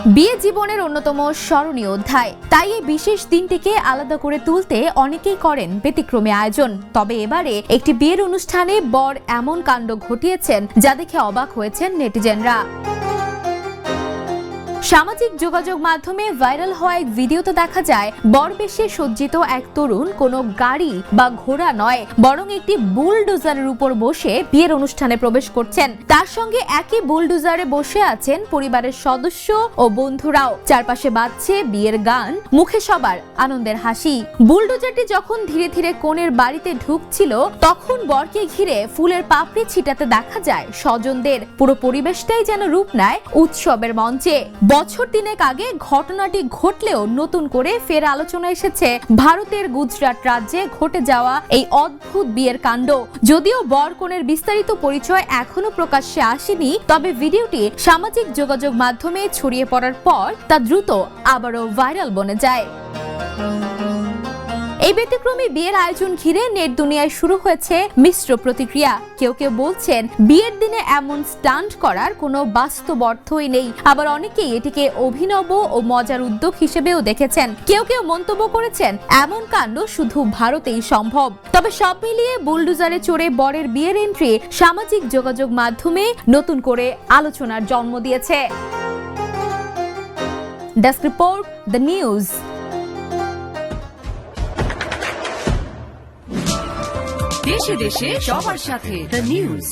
বিয়ে জীবনের অন্যতম স্মরণীয় অধ্যায়, তাই এই বিশেষ দিনটিকে আলাদা করে তুলতে অনেকেই করেন ব্যতিক্রমী আয়োজন। তবে এবারে একটি বিয়ের অনুষ্ঠানে বর এমন কাণ্ড ঘটিয়েছেন যা দেখে অবাক হয়েছেন নেটিজেনরা। সামাজিক যোগাযোগ মাধ্যমে ভাইরাল হওয়া এক ভিডিওতে দেখা যায় বরবেশে সজ্জিত এক তরুণ কোনো গাড়ি বা ঘোড়া নয়, বরং একটি বুলডোজারের উপর বসে বিয়ের অনুষ্ঠানে প্রবেশ করছেন। তার সঙ্গে একই বুলডোজারে বসে আছেন পরিবারের সদস্য ও বন্ধুরাও। চারপাশে বাজছে বিয়ের গান, মুখে সবার আনন্দের হাসি। বুলডোজারটি যখন ধীরে ধীরে কনের বাড়িতে ঢুকছিল তখন বরকে ঘিরে ফুলের পাপড়ি ছিটাতে দেখা যায় স্বজনদের। পুরো পরিবেশটাই যেন রূপ নেয় উৎসবের মঞ্চে। বছর তিনেক আগে ঘটনাটি ঘটলেও নতুন করে ফের আলোচনা এসেছে ভারতের গুজরাট রাজ্যে ঘটে যাওয়া এই অদ্ভুত বিয়ের কাণ্ড। যদিও বর কনের বিস্তারিত পরিচয় এখনো প্রকাশ্যে আসেনি, তবে ভিডিওটি সামাজিক যোগাযোগ মাধ্যমে ছড়িয়ে পড়ার পর তা দ্রুত আবারও ভাইরাল বনে যায়। এই ব্যতিক্রমী বিয়ের আয়োজন ঘিরে নেট দুনিয়ায় শুরু হয়েছে মিশ্র প্রতিক্রিয়া। কেউ কেউ বলছেন বিয়ের দিনে এমন স্টান্ট করার কোনো বাস্তব অর্থই নেই, আবার অনেকেই এটিকে অভিনব ও মজার উদ্যোগ হিসেবেও দেখেছেন। কেউ কেউ মন্তব্য করেছেন এমন কাণ্ড শুধু ভারতেই সম্ভব। তবে সব মিলিয়ে বুলডোজারে চড়ে বরের বিয়ের এন্ট্রি সামাজিক যোগাযোগ মাধ্যমে নতুন করে আলোচনার জন্ম দিয়েছে। Desk report, the news. দেশে দেশে সবার সাথে দ্য নিউজ।